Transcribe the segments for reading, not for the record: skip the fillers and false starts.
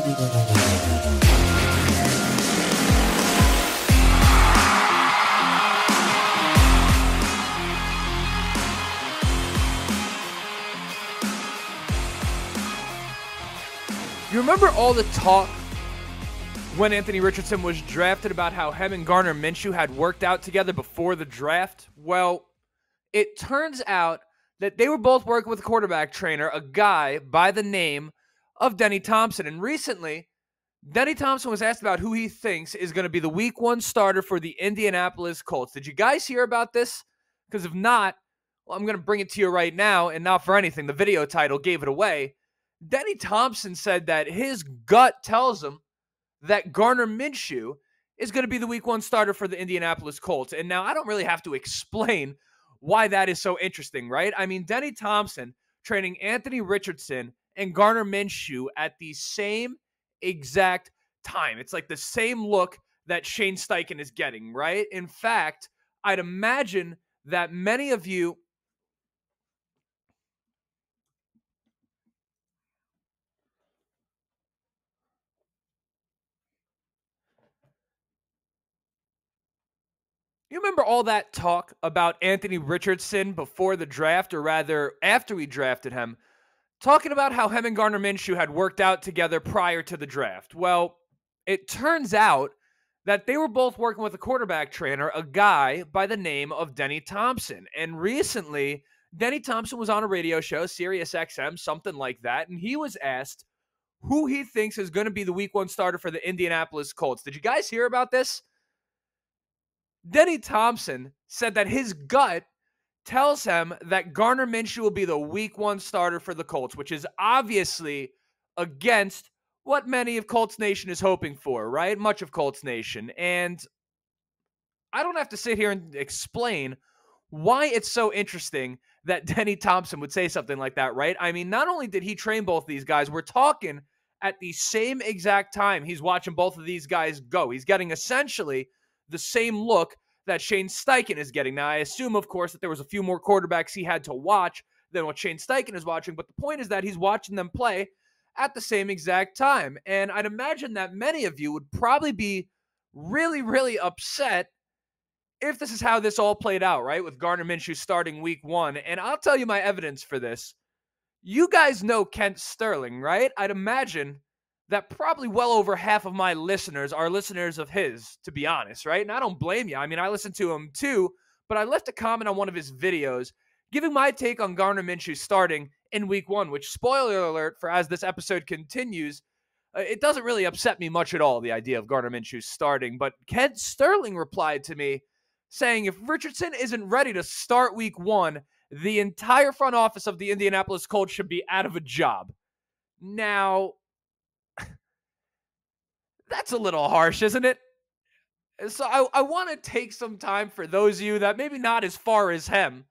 You remember all the talk when Anthony Richardson was drafted about how him and Garner Minshew had worked out together before the draft? Well, it turns out that they were both working with a quarterback trainer, a guy by the name of Denny Thompson. And recently, Denny Thompson was asked about who he thinks is going to be the Week 1 starter for the Indianapolis Colts. Did you guys hear about this? Because if not, well, I'm going to bring it to you right now, and not for anything. The video title gave it away. Denny Thompson said that his gut tells him that Garner Minshew is going to be the Week 1 starter for the Indianapolis Colts. And now I don't really have to explain why that is so interesting, right? I mean, Denny Thompson training Anthony Richardson and Garner Minshew at the same exact time. It's like the same look that Shane Steichen is getting, right? In fact, I'd imagine that many of you remember all that talk about Anthony Richardson before the draft, or rather after we drafted him, talking about how him and Garner Minshew had worked out together prior to the draft. Well, it turns out that they were both working with a quarterback trainer, a guy by the name of Denny Thompson. And recently, Denny Thompson was on a radio show, Sirius XM, something like that, and he was asked who he thinks is going to be the Week 1 starter for the Indianapolis Colts. Did you guys hear about this? Denny Thompson said that his gut tells him that Garner Minshew will be the Week 1 starter for the Colts, which is obviously against what many of Colts Nation is hoping for, right? Much of Colts Nation. And I don't have to sit here and explain why it's so interesting that Denny Thompson would say something like that, right? I mean, not only did he train both these guys, we're talking at the same exact time he's watching both of these guys go. He's getting essentially the same look that Shane Steichen is getting. Now, I assume, of course, that there was a few more quarterbacks he had to watch than what Shane Steichen is watching, but the point is that he's watching them play at the same exact time. And I'd imagine that many of you would probably be really, really upset if this is how this all played out, right? With Garner Minshew starting Week 1. And I'll tell you my evidence for this. You guys know Kent Sterling, right? I'd imagine that probably well over half of my listeners are listeners of his, to be honest, right? And I don't blame you. I mean, I listen to him too, but I left a comment on one of his videos giving my take on Garner Minshew starting in Week 1, which, spoiler alert, for as this episode continues, it doesn't really upset me much at all, the idea of Garner Minshew starting. But Kent Sterling replied to me saying if Richardson isn't ready to start Week 1, the entire front office of the Indianapolis Colts should be out of a job. Now, that's a little harsh, isn't it? So I want to take some time for those of you that maybe not as far as him,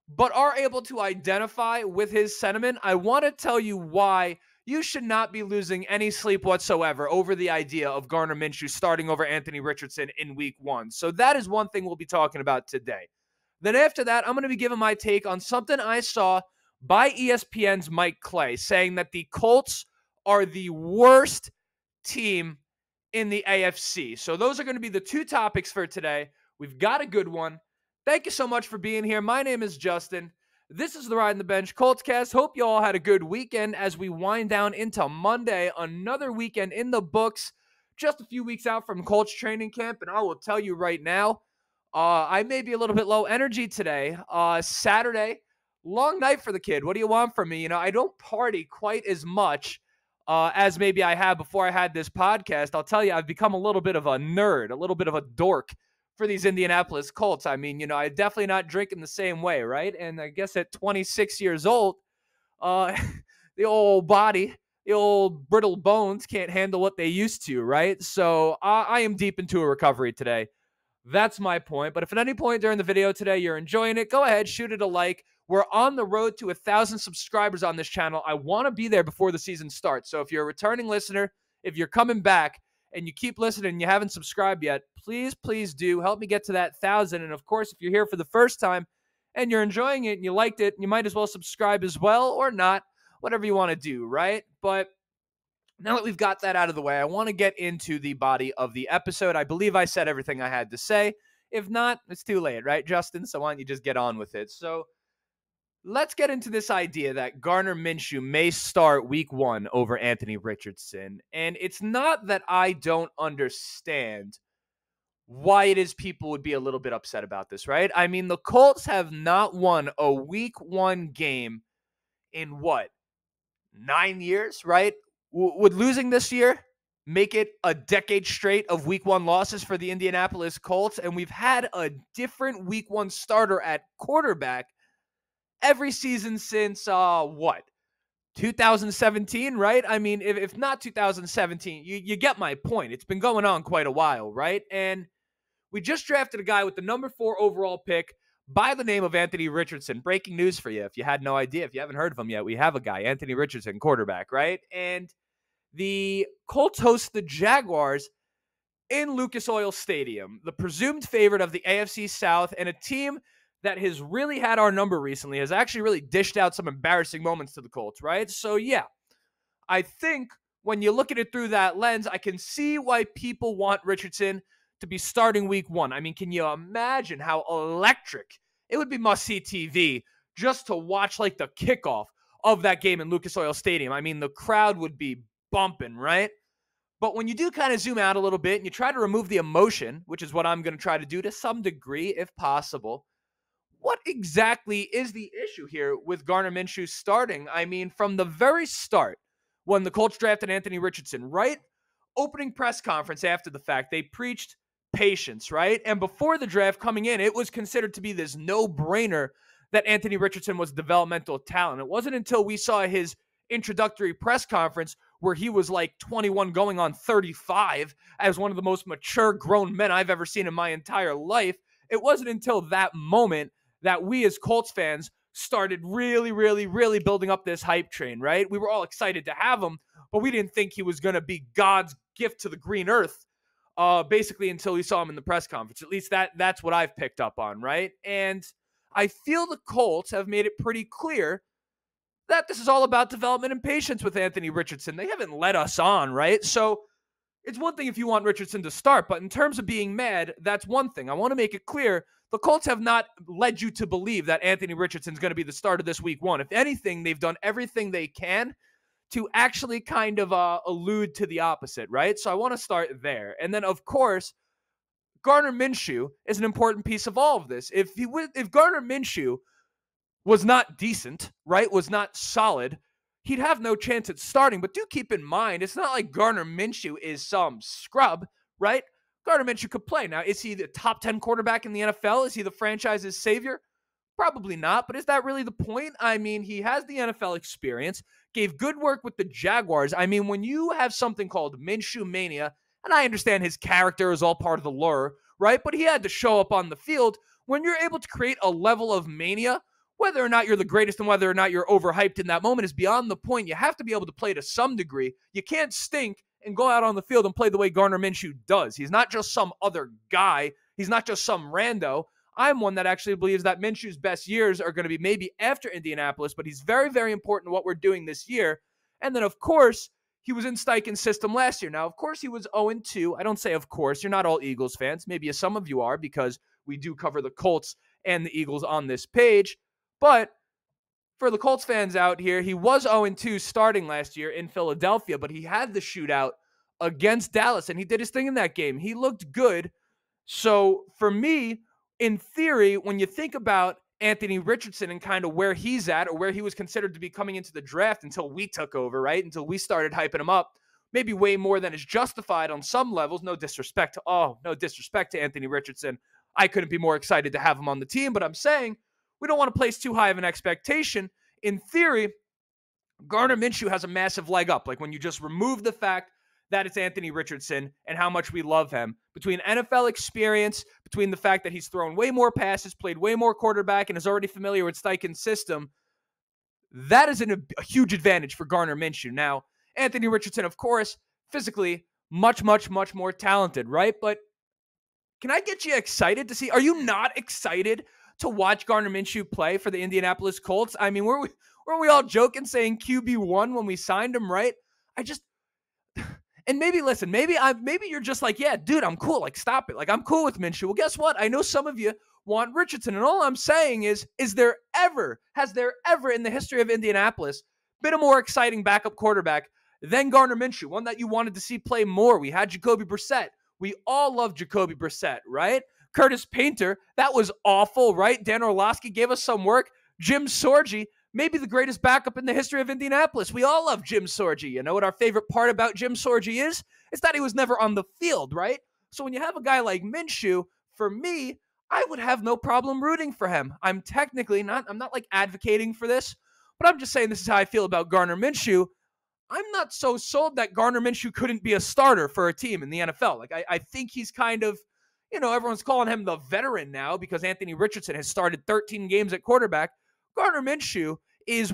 but are able to identify with his sentiment. I want to tell you why you should not be losing any sleep whatsoever over the idea of Garner Minshew starting over Anthony Richardson in Week 1. So that is one thing we'll be talking about today. Then after that, I'm going to be giving my take on something I saw by ESPN's Mike Clay, saying that the Colts are the worst team in the AFC. So those are going to be the two topics for today. We've got a good one. Thank you so much for being here. My name is Justin. This is the Ride on the Bench Coltscast. Hope you all had a good weekend as we wind down into Monday. Another weekend in the books. Just a few weeks out from Colts training camp. And I will tell you right now, I may be a little bit low energy today. Saturday, long night for the kid. What do you want from me? You know, I don't party quite as much as maybe I have before I had this podcast. I'll tell you, I've become a little bit of a nerd, a little bit of a dork for these Indianapolis Colts. I mean, you know, I'm definitely not drinking the same way, right? And I guess at 26 years old, the old body, the old brittle bones can't handle what they used to, right? So I am deep into a recovery today. That's my point. But if at any point during the video today you're enjoying it, go ahead, shoot it a like. We're on the road to 1,000 subscribers on this channel. I want to be there before the season starts. So if you're a returning listener, if you're coming back and you keep listening and you haven't subscribed yet, please do help me get to that 1,000. And of course, if you're here for the first time and you're enjoying it and you liked it, you might as well subscribe as well, or not, whatever you want to do, right? But Now that we've got that out of the way, I want to get into the body of the episode. I believe I said everything I had to say. If not, it's too late, right, Justin? So why don't you just get on with it? So let's get into this idea that Garner Minshew may start week 1 over Anthony Richardson. And it's not that I don't understand why it is people would be a little bit upset about this, right? I mean, the Colts have not won a week 1 game in what, 9 years, right? Would losing this year make it a decade straight of week 1 losses for the Indianapolis Colts? And we've had a different week 1 starter at quarterback every season since, 2017, right? I mean, if not 2017, you get my point. It's been going on quite a while, right? And we just drafted a guy with the number 4 overall pick by the name of Anthony Richardson. Breaking news for you if you had no idea. If you haven't heard of him yet, we have a guy, Anthony Richardson, quarterback, right? And the Colts host the Jaguars in Lucas Oil Stadium, the presumed favorite of the AFC South, and a team that has really had our number recently, has actually really dished out some embarrassing moments to the Colts, right? So, yeah, I think when you look at it through that lens, I can see why people want Richardson to be starting week 1. I mean, can you imagine how electric it would be? Must-see TV just to watch like the kickoff of that game in Lucas Oil Stadium. I mean, the crowd would be bumping, right? But when you do kind of zoom out a little bit and you try to remove the emotion, which is what I'm going to try to do to some degree, if possible, what exactly is the issue here with Garner Minshew starting? I mean, from the very start, when the Colts drafted Anthony Richardson, right? Opening press conference after the fact, they preached patience, right? And before the draft coming in, it was considered to be this no-brainer that Anthony Richardson was developmental talent. It wasn't until we saw his introductory press conference where he was like 21 going on 35 as one of the most mature grown men I've ever seen in my entire life. It wasn't until that moment that we as Colts fans started really, really, really building up this hype train, right? We were all excited to have him, but we didn't think he was going to be God's gift to the green earth, basically until we saw him in the press conference. At least that's what I've picked up on, right? And I feel the Colts have made it pretty clear that this is all about development and patience with Anthony Richardson. They haven't led us on, right? So it's one thing if you want Richardson to start, but in terms of being mad, that's one thing. I want to make it clear the Colts have not led you to believe that Anthony Richardson is going to be the starter this week 1. If anything, they've done everything they can to actually kind of allude to the opposite, right? So I want to start there. And then, of course, Garner Minshew is an important piece of all of this. If Garner Minshew was not decent, right, was not solid, he'd have no chance at starting. But do keep in mind, it's not like Garner Minshew is some scrub, right? Gardner Minshew could play. Now, is he the top 10 quarterback in the NFL? Is he the franchise's savior? Probably not, but is that really the point? I mean, he has the NFL experience, gave good work with the Jaguars. I mean, when you have something called Minshew Mania, and I understand his character is all part of the lure, right? But he had to show up on the field. When you're able to create a level of mania, whether or not you're the greatest and whether or not you're overhyped in that moment is beyond the point. You have to be able to play to some degree. You can't stink and go out on the field and play the way Garner Minshew does. He's not just some other guy. He's not just some rando. I'm one that actually believes that Minshew's best years are going to be maybe after Indianapolis, but he's very, very important to what we're doing this year. And then, of course, he was in Steichen's system last year. Now, of course, he was 0-2. I don't say of course. You're not all Eagles fans. Maybe some of you are because we do cover the Colts and the Eagles on this page. But for the Colts fans out here, he was 0-2 starting last year in Philadelphia, but he had the shootout against Dallas, and he did his thing in that game. He looked good. So for me, in theory, when you think about Anthony Richardson and kind of where he's at or where he was considered to be coming into the draft until we took over, right? Until we started hyping him up, maybe way more than is justified on some levels. No disrespect to Anthony Richardson. I couldn't be more excited to have him on the team, but I'm saying we don't want to place too high of an expectation. In theory, Garner Minshew has a massive leg up. Like when you just remove the fact that it's Anthony Richardson and how much we love him, between NFL experience, between the fact that he's thrown way more passes, played way more quarterback, and is already familiar with Steichen's system, that is a huge advantage for Garner Minshew. Now, Anthony Richardson, of course, physically much, much, much more talented, right? But can I get you excited to see? Are you not excited to watch Garner Minshew play for the Indianapolis Colts? I mean, weren't we all joking saying QB1 when we signed him, right? And maybe, listen, maybe you're just like, yeah, dude, I'm cool. Like, stop it. Like, I'm cool with Minshew. Well, guess what? I know some of you want Richardson. And all I'm saying has there ever in the history of Indianapolis been a more exciting backup quarterback than Garner Minshew? One that you wanted to see play more. We had Jacoby Brissett. We all love Jacoby Brissett, right? Curtis Painter, that was awful, right? Dan Orlovsky gave us some work. Jim Sorgi, maybe the greatest backup in the history of Indianapolis. We all love Jim Sorgi. You know what our favorite part about Jim Sorgi is? It's that he was never on the field, right? So when you have a guy like Minshew, for me, I would have no problem rooting for him. I'm not like advocating for this, but I'm just saying this is how I feel about Garner Minshew. I'm not so sold that Gardner Minshew couldn't be a starter for a team in the NFL. Like, I think he's kind of, everyone's calling him the veteran now because Anthony Richardson has started 13 games at quarterback. Gardner Minshew is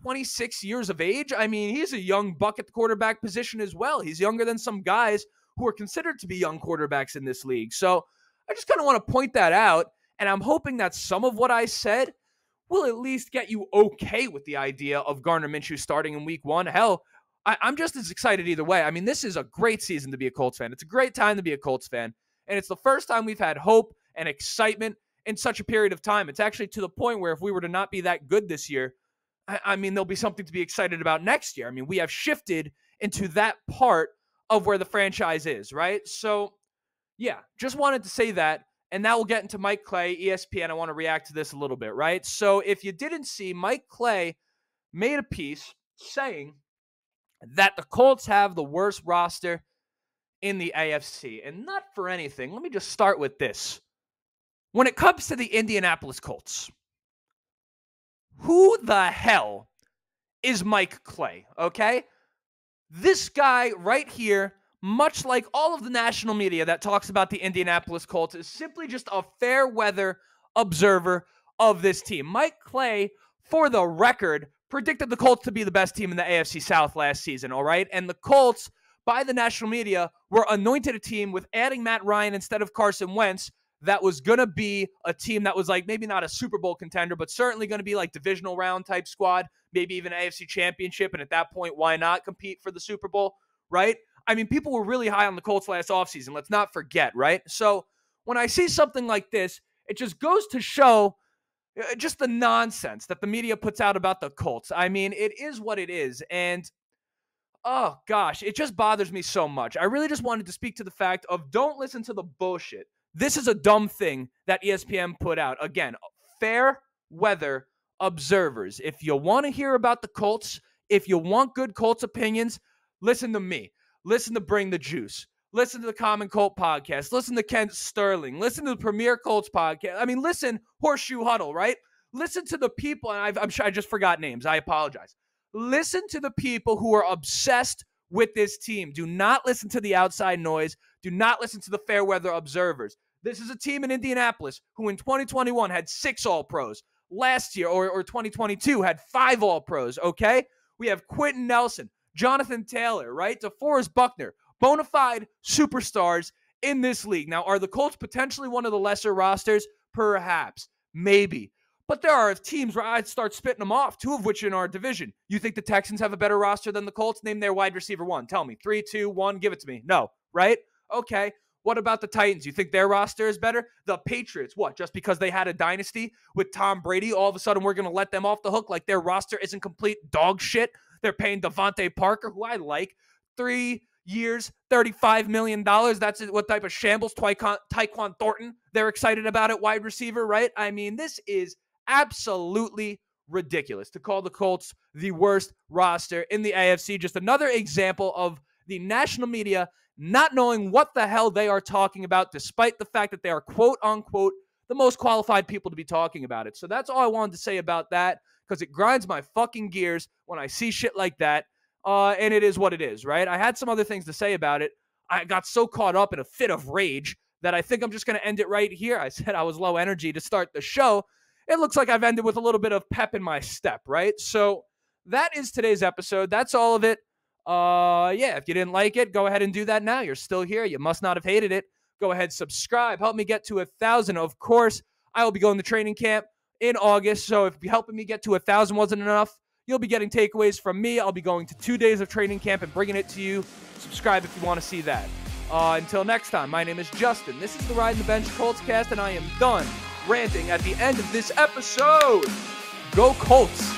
26 years of age? I mean, he's a young buck at the quarterback position as well. He's younger than some guys who are considered to be young quarterbacks in this league. So I just kind of want to point that out, and I'm hoping that some of what I said will at least get you okay with the idea of Garner Minshew starting in week 1. Hell, I'm just as excited either way. I mean, this is a great season to be a Colts fan. It's a great time to be a Colts fan. And it's the first time we've had hope and excitement in such a period of time. It's actually to the point where if we were to not be that good this year, I mean, there'll be something to be excited about next year. I mean, we have shifted into that part of where the franchise is, right? So, yeah, just wanted to say that. And now we'll get into Mike Clay, ESPN. I want to react to this a little bit, right? So if you didn't see, Mike Clay made a piece saying that the Colts have the worst roster in the AFC. And not for anything, let me just start with this. When it comes to the Indianapolis Colts, who the hell is Mike Clay, okay? This guy right here, much like all of the national media that talks about the Indianapolis Colts, is simply just a fair weather observer of this team. Mike Clay, for the record, predicted the Colts to be the best team in the AFC South last season, all right? And the Colts, by the national media, were anointed a team with adding Matt Ryan instead of Carson Wentz that was going to be a team that was like maybe not a Super Bowl contender, but certainly going to be like divisional round type squad, maybe even AFC Championship, and at that point, why not compete for the Super Bowl, right? I mean, people were really high on the Colts last offseason. Let's not forget, right? So when I see something like this, it just goes to show just the nonsense that the media puts out about the Colts. I mean, it is what it is. And, oh, gosh, it just bothers me so much. I really just wanted to speak to the fact of don't listen to the bullshit. This is a dumb thing that ESPN put out. Again, fair weather observers. If you want to hear about the Colts, if you want good Colts opinions, listen to me. Listen to Bring the Juice. Listen to the Common Colt podcast. Listen to Kent Sterling. Listen to the Premier Colts podcast. I mean, listen, Horseshoe Huddle, right? Listen to the people, and I'm sure I just forgot names. I apologize. Listen to the people who are obsessed with this team. Do not listen to the outside noise. Do not listen to the fair weather observers. This is a team in Indianapolis who in 2021 had 6 All-Pros. Last year, or 2022, had 5 All-Pros, okay? We have Quentin Nelson, Jonathan Taylor, right? DeForest Buckner, bona fide superstars in this league. Now, are the Colts potentially one of the lesser rosters? Perhaps. Maybe. But there are teams where I'd start spitting them off, 2 of which in our division. You think the Texans have a better roster than the Colts? Name their wide receiver 1. Tell me. 3, 2, 1. Give it to me. No. Right? Okay. What about the Titans? You think their roster is better? The Patriots, what? Just because they had a dynasty with Tom Brady, all of a sudden we're going to let them off the hook like their roster isn't complete dog shit? They're paying Devontae Parker, who I like, 3 years, $35 million. That's what type of shambles Tyquan Thornton they're excited about at wide receiver, right? I mean, this is absolutely ridiculous to call the Colts the worst roster in the AFC. Just another example of the national media not knowing what the hell they are talking about, despite the fact that they are, quote unquote, the most qualified people to be talking about it. So that's all I wanted to say about that, because it grinds my fucking gears when I see shit like that. And it is what it is, right? I had some other things to say about it. I got so caught up in a fit of rage that I think I'm just going to end it right here. I said I was low energy to start the show. It looks like I've ended with a little bit of pep in my step, right? So that is today's episode. That's all of it. Yeah, if you didn't like it, go ahead and do that now. You're still here. You must not have hated it. Go ahead, subscribe. Help me get to 1,000. Of course, I will be going to training camp in August. So if helping me get to 1,000 wasn't enough, You'll be getting takeaways from me. I'll be going to 2 days of training camp and bringing it to you. Subscribe if you want to see that. Until next time, my name is Justin. This is the Ride in the Bench Colts cast, and I am done ranting at the end of this episode. Go Colts!